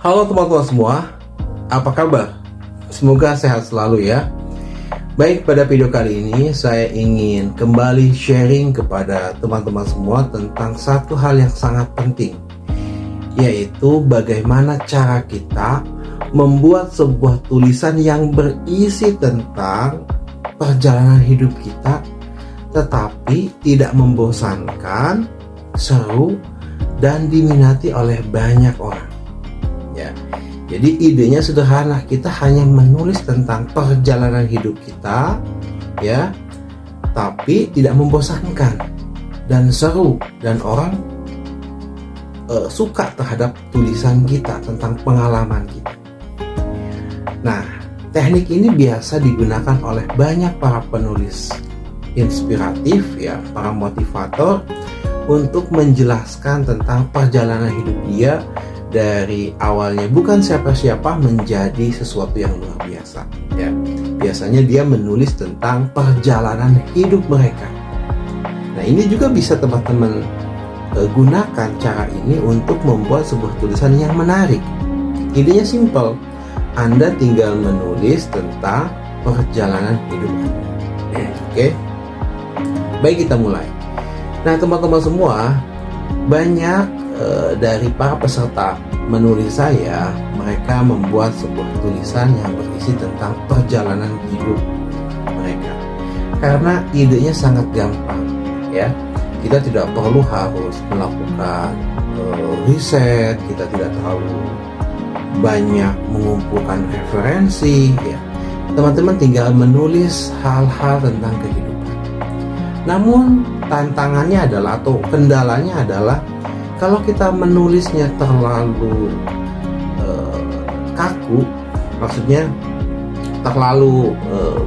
Halo teman-teman semua, apa kabar? Semoga sehat selalu ya. Baik, pada video kali ini saya ingin kembali sharing kepada teman-teman semua tentang satu hal yang sangat penting, yaitu bagaimana cara kita membuat sebuah tulisan yang berisi tentang perjalanan hidup kita, tetapi tidak membosankan, seru, dan diminati oleh banyak orang. Ya, jadi idenya sederhana, kita hanya menulis tentang perjalanan hidup kita, ya, tapi tidak membosankan dan seru, dan orang suka terhadap tulisan kita tentang pengalaman kita. Nah, teknik ini biasa digunakan oleh banyak para penulis inspiratif, ya, para motivator untuk menjelaskan tentang perjalanan hidup dia dari awalnya bukan siapa-siapa menjadi sesuatu yang luar biasa, ya. Biasanya dia menulis tentang perjalanan hidup mereka. Nah, ini juga bisa teman-teman gunakan cara ini untuk membuat sebuah tulisan yang menarik. Idenya simple, Anda tinggal menulis tentang perjalanan hidup Anda. Oke, baik, kita mulai. Nah, teman-teman semua, banyak dari para peserta menulis saya, mereka membuat sebuah tulisan yang berisi tentang perjalanan hidup mereka. Karena idenya sangat gampang, ya. Kita tidak perlu harus melakukan riset, kita tidak terlalu banyak mengumpulkan referensi, ya. Teman-teman tinggal menulis hal-hal tentang kehidupan. Namun tantangannya adalah, atau kendalanya adalah, kalau kita menulisnya terlalu kaku, maksudnya terlalu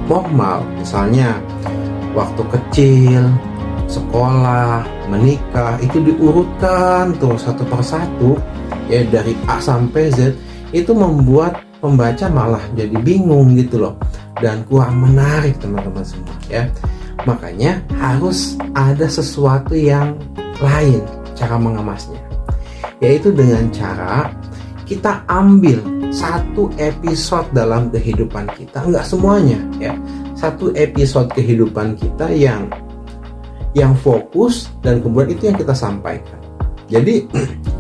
formal, misalnya waktu kecil, sekolah, menikah, itu diurutkan tuh satu persatu, ya, dari A sampai Z, itu membuat pembaca malah jadi bingung gitu loh, dan kurang menarik teman-teman semua, ya. Makanya harus ada sesuatu yang lain cara mengemasnya, yaitu dengan cara kita ambil satu episode dalam kehidupan kita, enggak semuanya, ya, satu episode kehidupan kita yang fokus, dan kemudian itu yang kita sampaikan. Jadi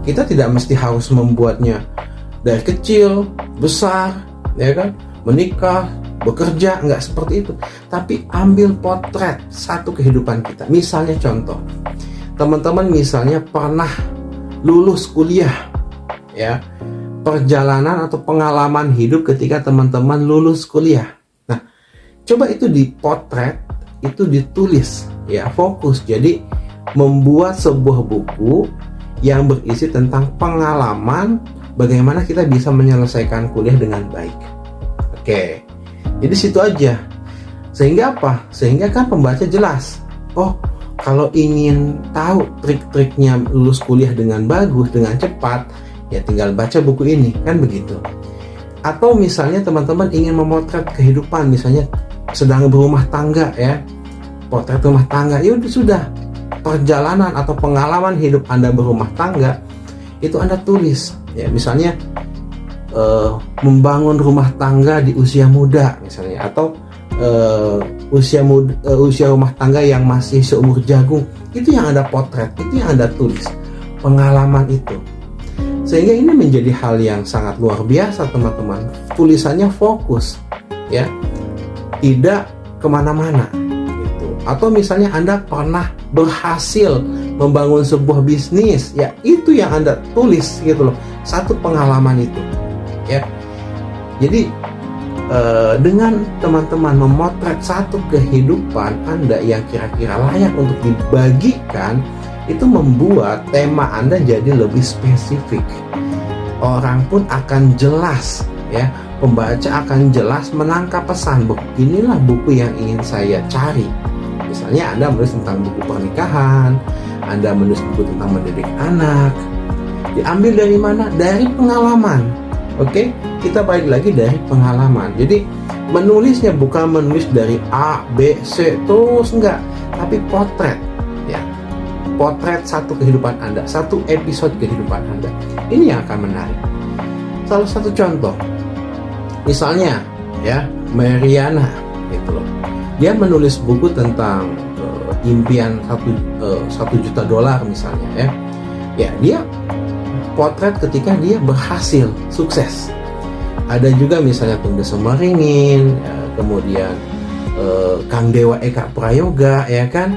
kita tidak mesti harus membuatnya dari kecil, besar, ya kan, menikah, bekerja, enggak seperti itu, tapi ambil potret satu kehidupan kita. Misalnya contoh, teman-teman misalnya pernah lulus kuliah, ya, perjalanan atau pengalaman hidup ketika teman-teman lulus kuliah. Nah, coba itu dipotret, itu ditulis, ya, fokus. Jadi membuat sebuah buku yang berisi tentang pengalaman bagaimana kita bisa menyelesaikan kuliah dengan baik. Oke, jadi situ aja. Sehingga apa? Sehingga kan pembaca jelas, oh, kalau ingin tahu trik-triknya lulus kuliah dengan bagus, dengan cepat, ya tinggal baca buku ini, kan begitu. Atau misalnya teman-teman ingin memotret kehidupan, misalnya sedang berumah tangga, ya, potret rumah tangga, ya sudah, perjalanan atau pengalaman hidup Anda berumah tangga itu Anda tulis, ya, misalnya membangun rumah tangga di usia muda misalnya, atau usia rumah tangga yang masih seumur jagung, itu yang Anda potret, itu yang Anda tulis, pengalaman itu. Sehingga ini menjadi hal yang sangat luar biasa teman-teman, tulisannya fokus, ya, tidak kemana-mana gitu. Atau misalnya Anda pernah berhasil membangun sebuah bisnis, ya, itu yang Anda tulis gitu loh, satu pengalaman itu, ya. Jadi dengan teman-teman memotret satu kehidupan Anda yang kira-kira layak untuk dibagikan, itu membuat tema Anda jadi lebih spesifik. Orang pun akan jelas, ya, pembaca akan jelas menangkap pesan, inilah buku yang ingin saya cari. Misalnya Anda menulis tentang buku pernikahan, Anda menulis buku tentang mendidik anak, diambil dari mana? Dari pengalaman. Oke, kita balik lagi dari pengalaman. Jadi menulisnya bukan menulis dari A, B, C terus, enggak, tapi potret, ya, potret satu kehidupan Anda, satu episode kehidupan Anda. Ini yang akan menarik. salah satu contoh, misalnya ya Mariana gitu loh, dia menulis buku tentang impian $1 juta misalnya ya dia potret ketika dia berhasil sukses. Ada juga misalnya Tunggu Semeringin, kemudian Kang Dewa Eka Prayoga ya kan,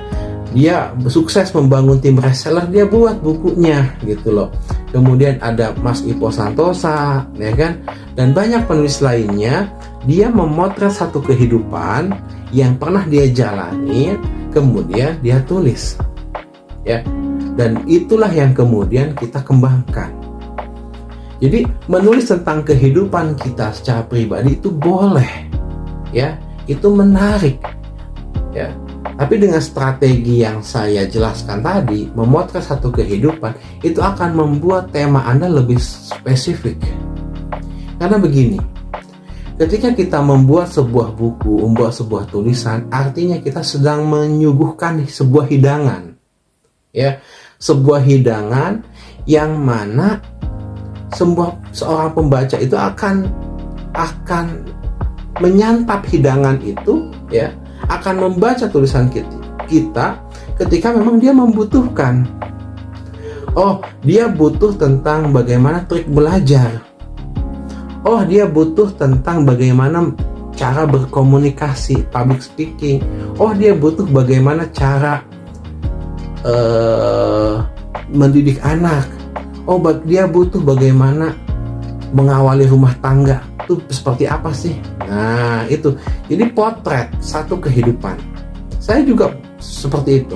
dia sukses membangun tim reseller, dia buat bukunya gitu loh. Kemudian ada Mas Ipo Santosa ya kan, dan banyak penulis lainnya. Dia memotret satu kehidupan yang pernah dia jalani, kemudian dia tulis ya, dan itulah yang kemudian kita kembangkan. Jadi menulis tentang kehidupan kita secara pribadi itu boleh ya, itu menarik ya. Tapi dengan strategi yang saya jelaskan tadi, memotret satu kehidupan, itu akan membuat tema Anda lebih spesifik. Karena begini, ketika kita membuat sebuah buku, membuat sebuah tulisan, artinya kita sedang menyuguhkan sebuah hidangan. Ya, sebuah hidangan yang mana seorang pembaca itu akan menyantap hidangan itu ya, akan membaca tulisan kita ketika memang dia membutuhkan. Oh, dia butuh tentang bagaimana trik belajar. Oh, dia butuh tentang bagaimana cara berkomunikasi, public speaking. Oh, dia butuh bagaimana cara mendidik anak. Oh, dia butuh bagaimana mengawali rumah tangga. Itu seperti apa sih? Nah, itu. Jadi potret satu kehidupan. Saya juga seperti itu.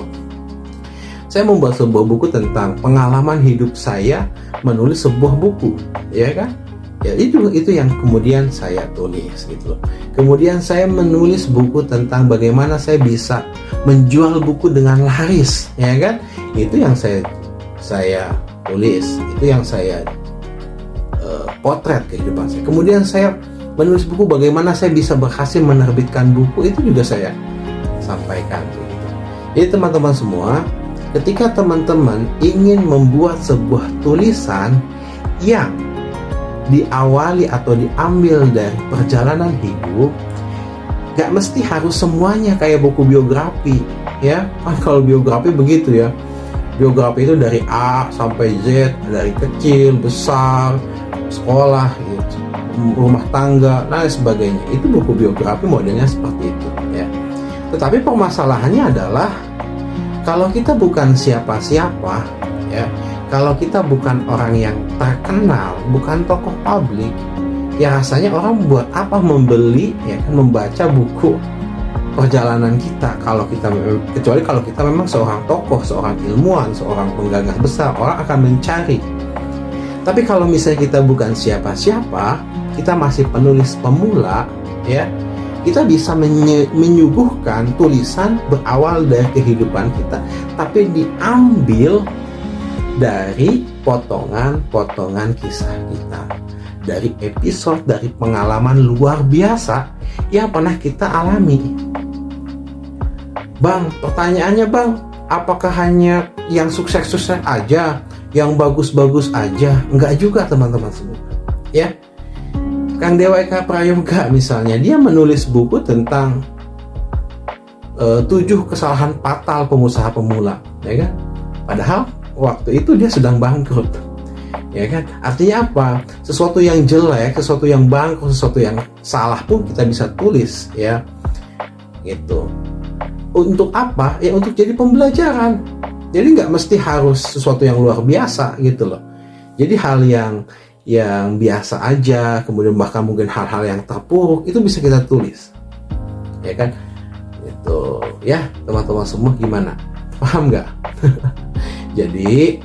Saya membuat sebuah buku tentang pengalaman hidup saya menulis sebuah buku, ya kan? Ya, itu yang kemudian saya tulis gitu loh. Kemudian saya menulis buku tentang bagaimana saya bisa menjual buku dengan laris, ya kan? Itu yang saya tulis, itu yang saya potret kehidupan saya. Kemudian saya menulis buku bagaimana saya bisa berhasil menerbitkan buku, itu juga saya sampaikan gitu. Jadi teman-teman semua, ketika teman-teman ingin membuat sebuah tulisan yang diawali atau diambil dari perjalanan hidup, gak mesti harus semuanya kayak buku biografi ya. Kan kalau biografi begitu ya, biografi itu dari A sampai Z, dari kecil, besar, sekolah, gitu, rumah tangga, dan sebagainya. Itu buku biografi modelnya seperti itu ya. Tetapi permasalahannya adalah kalau kita bukan siapa-siapa ya, kalau kita bukan orang yang terkenal, bukan tokoh publik, ya rasanya orang buat apa membeli ya kan, membaca buku perjalanan kita, kecuali kalau kita memang seorang tokoh, seorang ilmuwan, seorang penggagas besar, orang akan mencari. Tapi kalau misalnya kita bukan siapa-siapa, kita masih penulis pemula ya, kita bisa menyuguhkan tulisan berawal dari kehidupan kita, tapi diambil dari potongan-potongan kisah kita, dari episode, dari pengalaman luar biasa yang pernah kita alami. Bang, pertanyaannya bang, apakah hanya yang sukses-sukses aja, yang bagus-bagus aja? Enggak juga teman-teman semua ya. Kang Dewa Eka Prayoga misalnya, dia menulis buku tentang 7 kesalahan fatal pengusaha pemula ya kan, padahal waktu itu dia sedang bangkrut ya kan. Artinya apa? Sesuatu yang jelek, sesuatu yang bangkrut, sesuatu yang salah pun kita bisa tulis ya gitu. Untuk apa? Ya untuk jadi pembelajaran. Jadi nggak mesti harus sesuatu yang luar biasa gitu loh. Jadi hal yang biasa aja, kemudian bahkan mungkin hal-hal yang terpuruk, itu bisa kita tulis ya kan. Itu ya teman-teman semua, gimana? Paham nggak? Jadi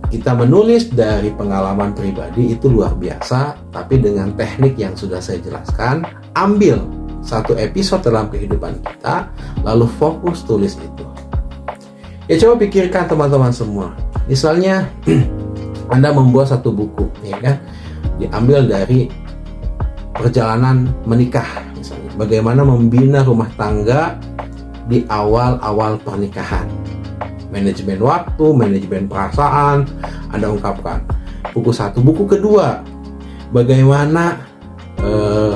kita menulis dari pengalaman pribadi itu luar biasa, tapi dengan teknik yang sudah saya jelaskan. Ambil satu episode dalam kehidupan kita, lalu fokus tulis itu. Ya coba pikirkan teman-teman semua. Misalnya Anda membuat satu buku, ya kan, diambil dari perjalanan menikah, misalnya bagaimana membina rumah tangga di awal-awal pernikahan, manajemen waktu, manajemen perasaan, Anda ungkapkan. Buku 1. Buku kedua, bagaimana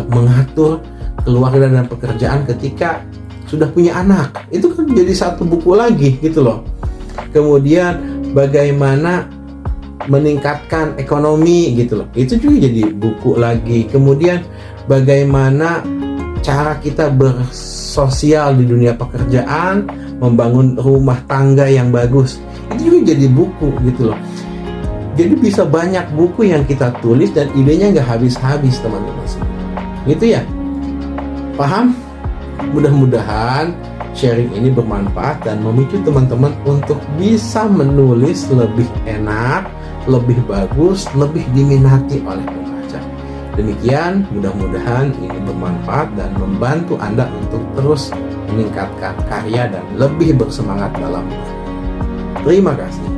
mengatur keluarga dan pekerjaan ketika sudah punya anak. Itu kan jadi satu buku lagi gitu loh. Kemudian bagaimana meningkatkan ekonomi gitu loh, itu juga jadi buku lagi. Kemudian bagaimana cara kita bersosial di dunia pekerjaan, membangun rumah tangga yang bagus, itu juga jadi buku gitu loh. Jadi bisa banyak buku yang kita tulis dan idenya nggak habis-habis teman-teman semua. Gitu ya, paham? Mudah-mudahan sharing ini bermanfaat dan memicu teman-teman untuk bisa menulis lebih enak, lebih bagus, lebih diminati oleh pembaca. Demikian, mudah-mudahan ini bermanfaat dan membantu Anda untuk terus meningkatkan karya dan lebih bersemangat dalam. Terima kasih.